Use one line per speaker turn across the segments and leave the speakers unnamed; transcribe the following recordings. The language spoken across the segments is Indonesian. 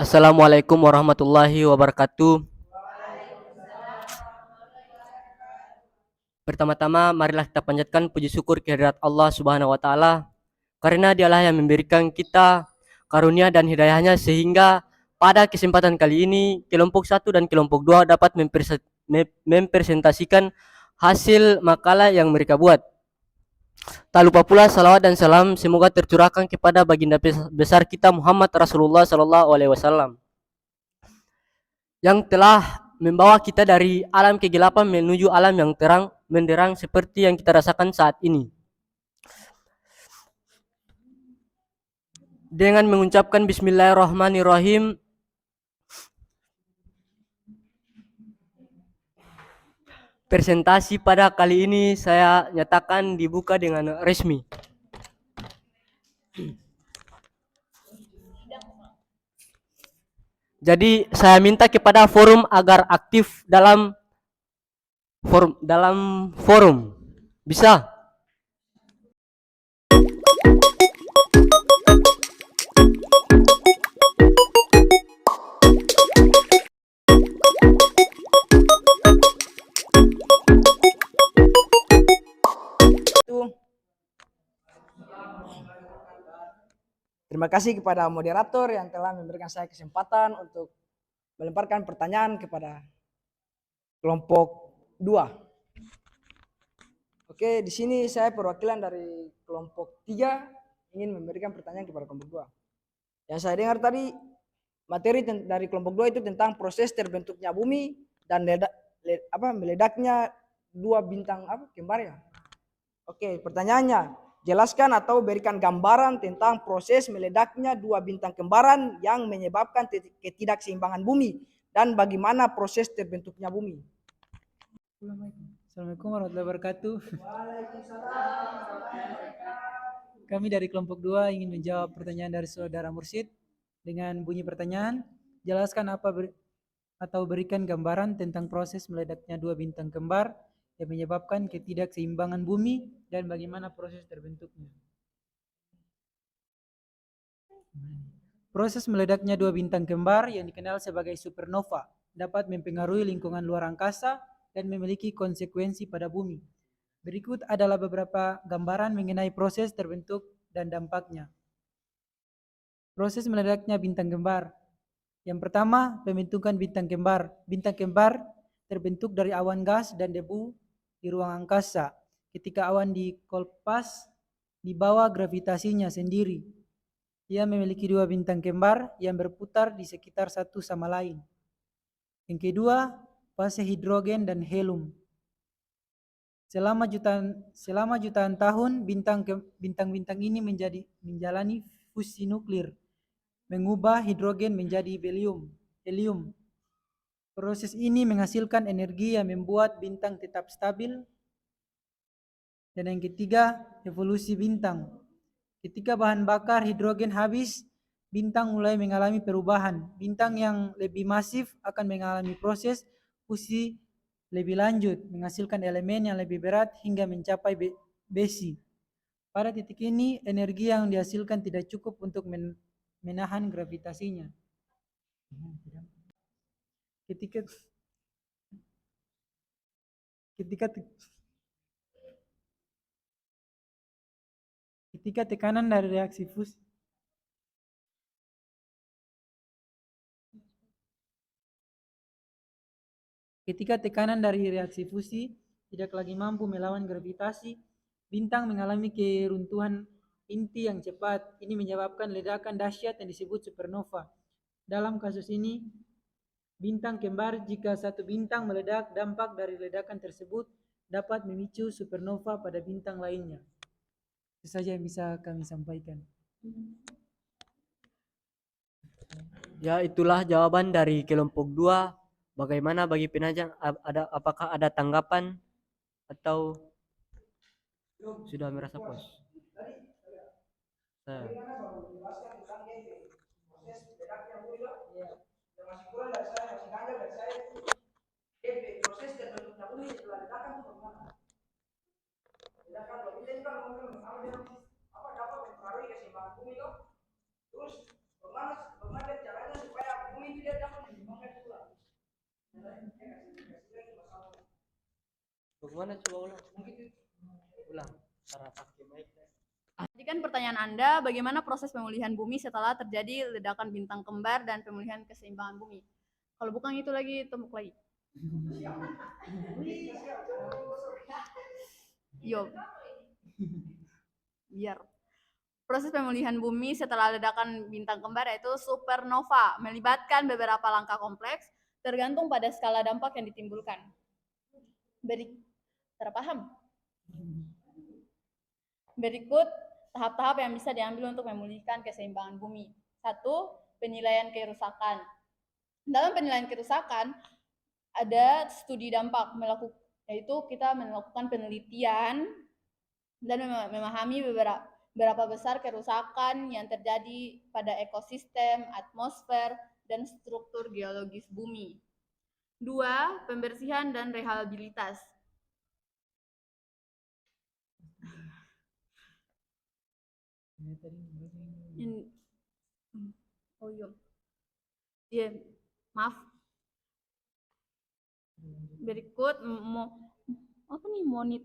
Assalamualaikum warahmatullahi wabarakatuh. Pertama-tama, marilah kita panjatkan puji syukur kehadirat Allah Subhanahu wa taala karena Dialah yang memberikan kita karunia dan hidayahnya sehingga pada kesempatan kali ini kelompok satu dan kelompok 2 dapat mempresentasikan hasil makalah yang mereka buat. Tak lupa pula salawat dan salam semoga tercurahkan kepada baginda besar kita Muhammad Rasulullah sallallahu alaihi wasallam yang telah membawa kita dari alam kegelapan menuju alam yang terang menderang seperti yang kita rasakan saat ini. Dengan mengucapkan bismillahirrahmanirrahim, presentasi pada kali ini saya nyatakan dibuka dengan resmi. Jadi saya minta kepada forum agar aktif dalam forum. Bisa?
Terima kasih kepada moderator yang telah memberikan saya kesempatan untuk melemparkan pertanyaan kepada kelompok 2. Oke, di sini saya perwakilan dari kelompok 3 ingin memberikan pertanyaan kepada kelompok 2. Yang saya dengar tadi materi dari kelompok 2 itu tentang proses terbentuknya bumi dan meledaknya 2 bintang kembar ya. Oke, pertanyaannya, jelaskan atau berikan gambaran tentang proses meledaknya 2 bintang kembaran yang menyebabkan ketidakseimbangan bumi dan bagaimana proses terbentuknya bumi.
Assalamualaikum warahmatullahi wabarakatuh. Kami dari kelompok 2 ingin menjawab pertanyaan dari saudara Mursyid dengan bunyi pertanyaan, jelaskan atau berikan gambaran tentang proses meledaknya 2 bintang kembar yang menyebabkan ketidakseimbangan bumi dan bagaimana proses terbentuknya. Proses meledaknya 2 bintang kembar yang dikenal sebagai supernova dapat mempengaruhi lingkungan luar angkasa dan memiliki konsekuensi pada bumi. Berikut adalah beberapa gambaran mengenai proses terbentuk dan dampaknya. Proses meledaknya bintang kembar. Yang pertama, pembentukan bintang kembar. Bintang kembar terbentuk dari awan gas dan debu di ruang angkasa. Ketika awan dikolepas di bawah gravitasinya sendiri, ia memiliki 2 bintang kembar yang berputar di sekitar satu sama lain. Yang kedua, fase hidrogen dan helium. Selama jutaan tahun bintang-bintang ini menjalani fusi nuklir, mengubah hidrogen menjadi helium. Proses ini menghasilkan energi yang membuat bintang tetap stabil. Dan yang ketiga, evolusi bintang. Ketika bahan bakar hidrogen habis, bintang mulai mengalami perubahan. Bintang yang lebih masif akan mengalami proses fusi lebih lanjut, menghasilkan elemen yang lebih berat hingga mencapai besi. Pada titik ini, energi yang dihasilkan tidak cukup untuk menahan gravitasinya. Ketika tekanan dari reaksi fusi tidak lagi mampu melawan gravitasi, bintang mengalami keruntuhan inti yang cepat. Ini menyebabkan ledakan dahsyat yang disebut supernova. Dalam kasus ini, bintang kembar, jika satu bintang meledak, dampak dari ledakan tersebut dapat memicu supernova pada bintang lainnya. Itu saja yang bisa kami sampaikan.
Ya, itulah jawaban dari kelompok 2. Bagaimana bagi penajam? Apakah ada tanggapan atau sudah merasa puas?
Proses terbentuknya bumi setelah ledakan itu bagaimana? Ledakan kalau kita juga dapat mempengaruhi keseimbangan bumi itu. Terus bagaimana caranya supaya
Bagaimana coba ulang? Ulang. Cara pakai mic.
Jadi kan pertanyaan Anda, bagaimana proses pemulihan bumi setelah terjadi ledakan bintang kembar dan pemulihan keseimbangan bumi? Kalau bukan itu lagi, tembok lagi. Yo. Biar. Proses pemulihan bumi setelah ledakan bintang kembar yaitu supernova, melibatkan beberapa langkah kompleks tergantung pada skala dampak yang ditimbulkan. Terpaham? Berikut tahap-tahap yang bisa diambil untuk memulihkan keseimbangan bumi. 1. Penilaian kerusakan. Dalam penilaian kerusakan, ada studi dampak, yaitu kita melakukan penelitian dan memahami berapa besar kerusakan yang terjadi pada ekosistem, atmosfer, dan struktur geologis bumi. 2. Pembersihan dan rehabilitas. Maaf. Berikut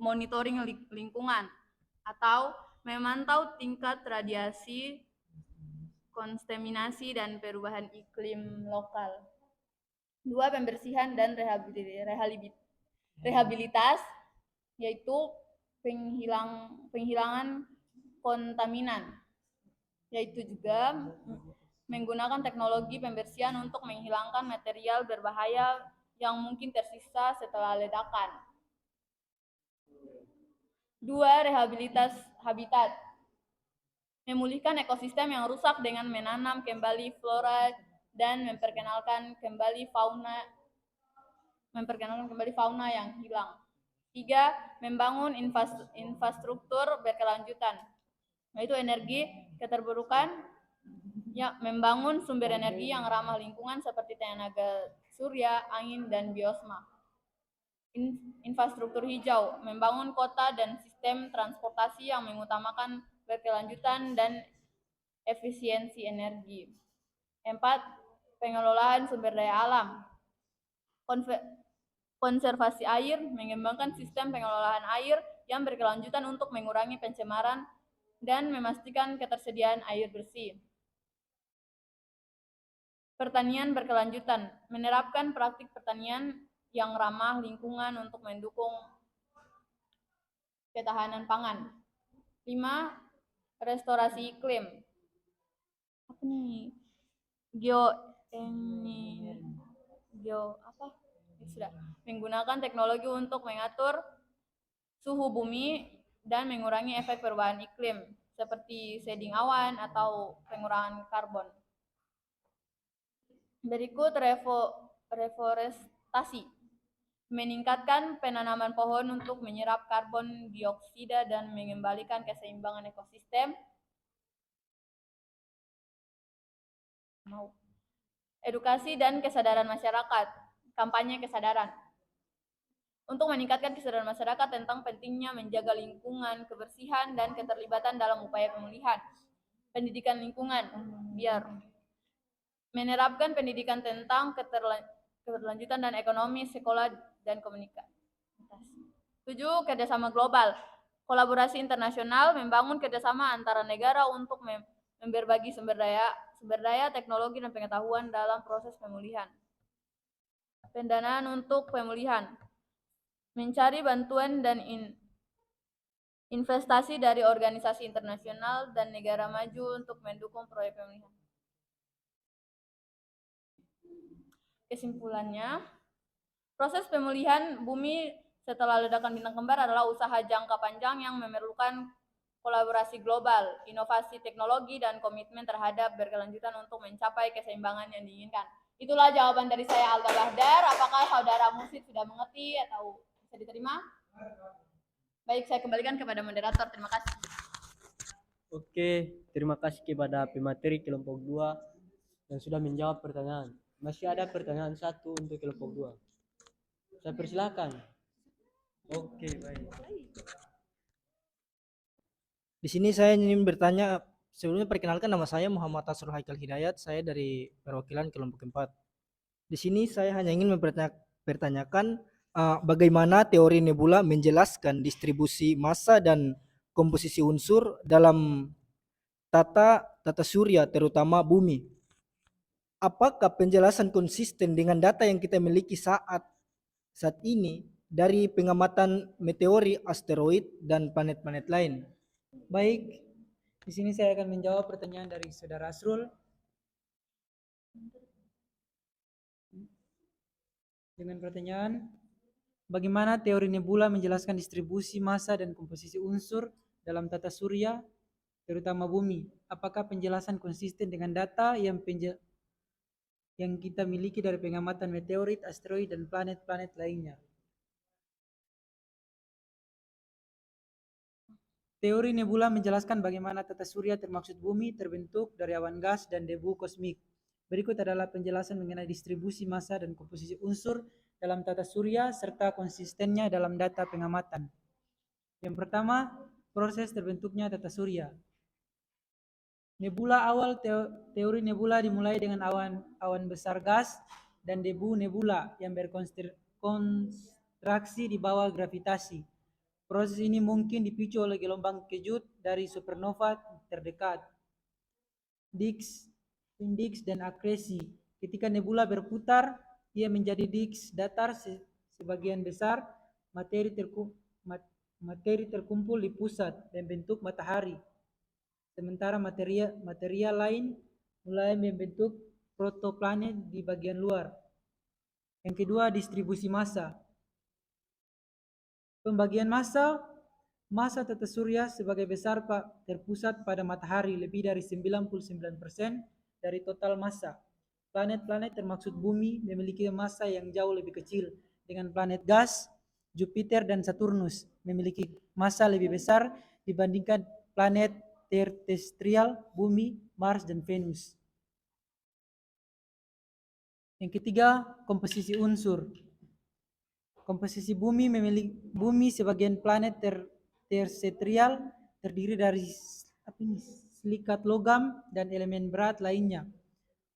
monitoring lingkungan atau memantau tingkat radiasi, kontaminasi dan perubahan iklim lokal. 2. Pembersihan dan rehabilitas, yaitu penghilangan kontaminan, yaitu juga menggunakan teknologi pembersihan untuk menghilangkan material berbahaya yang mungkin tersisa setelah ledakan. 2. Rehabilitas habitat, memulihkan ekosistem yang rusak dengan menanam kembali flora dan memperkenalkan kembali fauna yang hilang. 3. Membangun infrastruktur berkelanjutan, yaitu energi keterburukan, membangun sumber energi yang ramah lingkungan seperti tenaga surya, angin, dan biosma. Infrastruktur hijau, membangun kota dan sistem transportasi yang mengutamakan berkelanjutan dan efisiensi energi. 4. Pengelolaan sumber daya alam, konservasi air, mengembangkan sistem pengelolaan air yang berkelanjutan untuk mengurangi pencemaran dan memastikan ketersediaan air bersih. Pertanian berkelanjutan, menerapkan praktik pertanian yang ramah lingkungan untuk mendukung ketahanan pangan. 5. Restorasi iklim. Apa nih? Menggunakan teknologi untuk mengatur suhu bumi dan mengurangi efek perubahan iklim seperti shedding awan atau pengurangan karbon. Berikut reforestasi, meningkatkan penanaman pohon untuk menyerap karbon dioksida dan mengembalikan keseimbangan ekosistem. Edukasi dan kesadaran masyarakat, kampanye kesadaran. Untuk meningkatkan kesadaran masyarakat tentang pentingnya menjaga lingkungan, kebersihan, dan keterlibatan dalam upaya pemulihan. Pendidikan lingkungan, menerapkan pendidikan tentang keberlanjutan dan ekonomi, sekolah, dan komunitas. 7. Kerjasama global, kolaborasi internasional, membangun kerjasama antara negara untuk berbagi sumber daya, teknologi, dan pengetahuan dalam proses pemulihan. Pendanaan untuk pemulihan, mencari bantuan dan investasi dari organisasi internasional dan negara maju untuk mendukung proyek pemulihan. Kesimpulannya, proses pemulihan bumi setelah ledakan bintang kembar adalah usaha jangka panjang yang memerlukan kolaborasi global, inovasi teknologi, dan komitmen terhadap berkelanjutan untuk mencapai keseimbangan yang diinginkan. Itulah jawaban dari saya, Alga Bahdar. Apakah saudara Musid sudah mengerti atau bisa diterima? Baik, saya kembalikan kepada moderator. Terima kasih.
Oke, terima kasih kepada pemateri kelompok 2 yang sudah menjawab pertanyaan. Masih ada pertanyaan satu untuk kelompok 2. Saya persilakan. Oke, baik.
Di sini saya ingin bertanya, sebelumnya perkenalkan, nama saya Muhammad Tasrul Haikal Hidayat, saya dari perwakilan kelompok 4. Di sini saya hanya ingin mempertanyakan bagaimana teori nebula menjelaskan distribusi massa dan komposisi unsur dalam tata surya terutama bumi. Apakah penjelasan konsisten dengan data yang kita miliki saat ini dari pengamatan meteori, asteroid, dan planet-planet lain?
Baik, di sini saya akan menjawab pertanyaan dari Saudara Asrul. Dengan pertanyaan, bagaimana teori nebula menjelaskan distribusi massa dan komposisi unsur dalam tata surya, terutama bumi? Apakah penjelasan konsisten dengan data yang kita miliki dari pengamatan meteorit, asteroid, dan planet-planet lainnya? Teori nebula menjelaskan bagaimana tata surya termaksud bumi terbentuk dari awan gas dan debu kosmik. Berikut adalah penjelasan mengenai distribusi massa dan komposisi unsur dalam tata surya serta konsistennya dalam data pengamatan. Yang pertama, proses terbentuknya tata surya. Nebula awal teori nebula dimulai dengan awan besar gas dan debu nebula yang berkonstruksi di bawah gravitasi. Proses ini mungkin dipicu oleh gelombang kejut dari supernova terdekat, Dix dan akresi. Ketika nebula berputar, ia menjadi Dix datar. Sebagian besar materi terkumpul di pusat dan bentuk matahari. Sementara material lain mulai membentuk protoplanet di bagian luar. Yang kedua, distribusi massa. Pembagian massa tata surya sebagai besar terpusat pada matahari, lebih dari 99% dari total massa. Planet-planet termaksud bumi memiliki massa yang jauh lebih kecil, dengan planet gas, Jupiter dan Saturnus memiliki massa lebih besar dibandingkan planet terrestrial, bumi, Mars, dan Venus. Yang ketiga, komposisi unsur. Komposisi bumi sebagian planet terrestrial terdiri dari silikat logam dan elemen berat lainnya.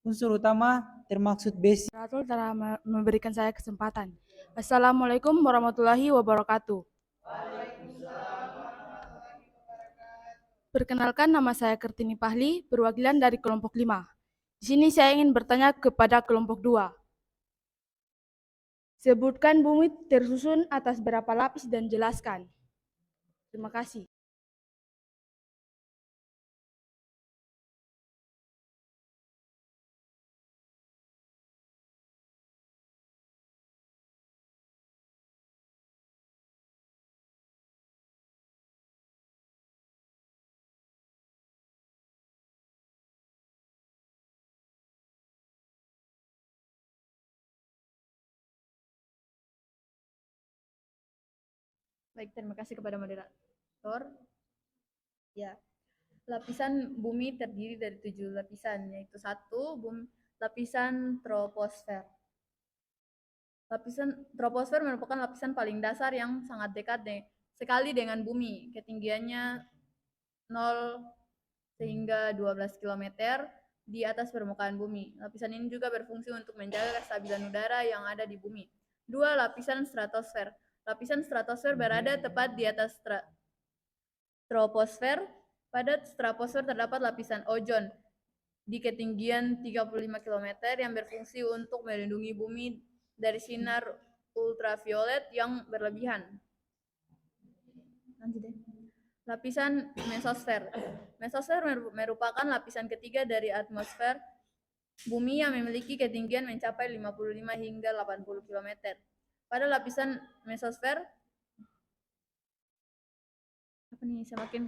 Unsur utama termaksud besi.
Ratul telah memberikan saya kesempatan. Assalamualaikum warahmatullahi wabarakatuh. Perkenalkan, nama saya Kartini Pahli, perwakilan dari kelompok 5. Di sini saya ingin bertanya kepada kelompok 2. Sebutkan bumi tersusun atas berapa lapis dan jelaskan. Terima kasih.
Baik, terima kasih kepada moderator. Ya, lapisan bumi terdiri dari 7 lapisan, yaitu 1, lapisan troposfer. Lapisan troposfer merupakan lapisan paling dasar yang sangat dekat sekali dengan bumi. Ketinggiannya 0 hingga 12 km di atas permukaan bumi. Lapisan ini juga berfungsi untuk menjaga kestabilan udara yang ada di bumi. 2. Lapisan stratosfer. Lapisan stratosfer berada tepat di atas troposfer. Pada stratosfer terdapat lapisan ozon di ketinggian 35 km yang berfungsi untuk melindungi bumi dari sinar ultraviolet yang berlebihan. Lanjut deh. Lapisan mesosfer. Mesosfer merupakan lapisan ketiga dari atmosfer bumi yang memiliki ketinggian mencapai 55 hingga 80 km. Pada lapisan mesosfer, semakin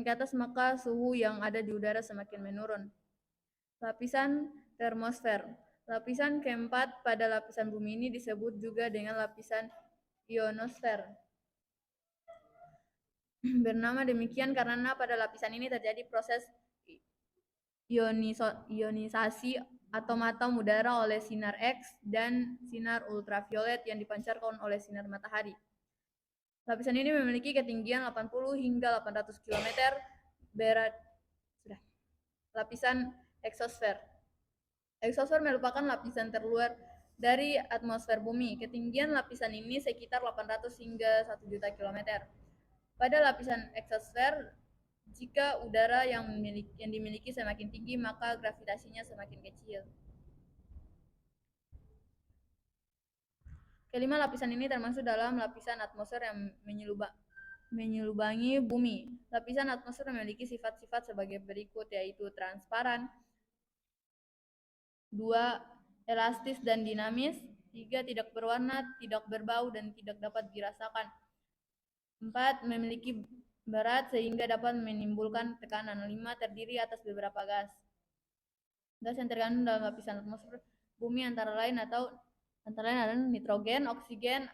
ke atas maka suhu yang ada di udara semakin menurun. Lapisan termosfer. Lapisan keempat pada lapisan bumi ini disebut juga dengan lapisan ionosfer. Bernama demikian karena pada lapisan ini terjadi proses ionisasi atom-atom udara oleh sinar X dan sinar ultraviolet yang dipancarkan oleh sinar matahari. Lapisan ini memiliki ketinggian 80 hingga 800 km. Lapisan eksosfer. Eksosfer merupakan lapisan terluar dari atmosfer bumi. Ketinggian lapisan ini sekitar 800 hingga 1 juta kilometer. Pada lapisan eksosfer, jika udara yang dimiliki semakin tinggi, maka gravitasinya semakin kecil. Kelima, lapisan ini termasuk dalam lapisan atmosfer yang menyelubangi bumi. Lapisan atmosfer memiliki sifat-sifat sebagai berikut, yaitu transparan, 2. Elastis dan dinamis, 3. Tidak berwarna, tidak berbau, dan tidak dapat dirasakan. 4. Memiliki berat sehingga dapat menimbulkan tekanan. 5. Terdiri atas beberapa gas. Gas yang terkandung dalam lapisan atmosfer bumi antara lain adalah nitrogen, oksigen,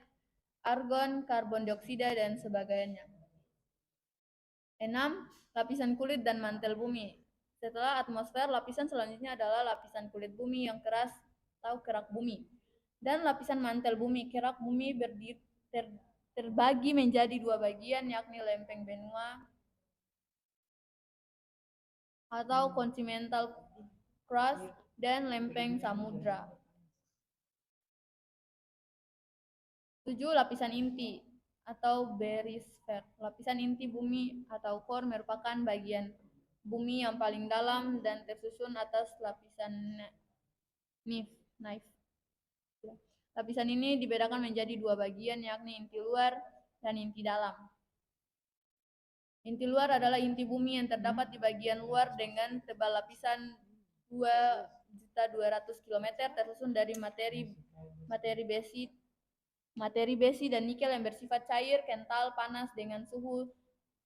argon, karbon dioksida, dan sebagainya. 6. Lapisan kulit dan mantel bumi. Setelah atmosfer, lapisan selanjutnya adalah lapisan kulit bumi yang keras atau kerak bumi. Dan lapisan mantel bumi. Kerak bumi terbagi menjadi 2 bagian, yakni lempeng benua atau continental crust dan lempeng samudra. 7. Lapisan inti atau baryosfer. Lapisan inti bumi atau core merupakan bagian bumi yang paling dalam dan tersusun atas lapisan naif. Lapisan ini dibedakan menjadi 2 bagian, yakni inti luar dan inti dalam. Inti luar adalah inti bumi yang terdapat di bagian luar dengan tebal lapisan 2.200 km, tersusun dari materi besi dan nikel yang bersifat cair, kental, panas dengan suhu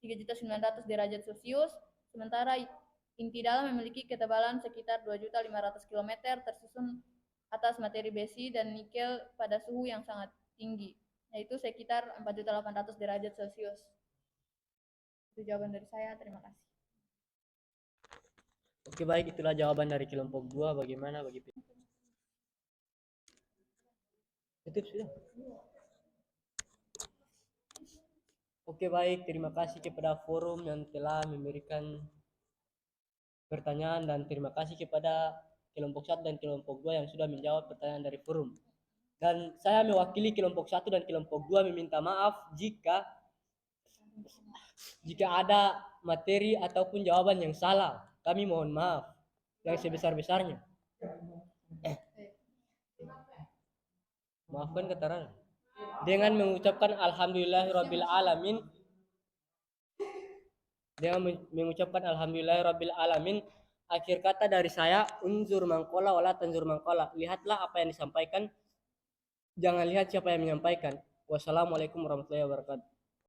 3.900 derajat Celcius. Sementara inti dalam memiliki ketebalan sekitar 2.500 km, tersusun atas materi besi dan nikel pada suhu yang sangat tinggi, yaitu sekitar 4.800 derajat Celcius. Itu jawaban dari saya, terima kasih.
Oke, baik, itulah jawaban dari kelompok 2. Bagaimana bagi tutup sudah? Oke, baik, terima kasih kepada forum yang telah memberikan pertanyaan, dan terima kasih kepada kelompok 1 dan kelompok 2 yang sudah menjawab pertanyaan dari forum. Dan saya mewakili kelompok 1 dan kelompok 2 meminta maaf jika ada materi ataupun jawaban yang salah. Kami mohon maaf yang sebesar-besarnya. Maafkan keterangan. Dengan mengucapkan alhamdulillahirabbil alamin. Akhir kata dari saya, unzur mangkola wala tanzur mangkola. Lihatlah apa yang disampaikan, jangan lihat siapa yang menyampaikan. Wassalamualaikum warahmatullahi wabarakatuh.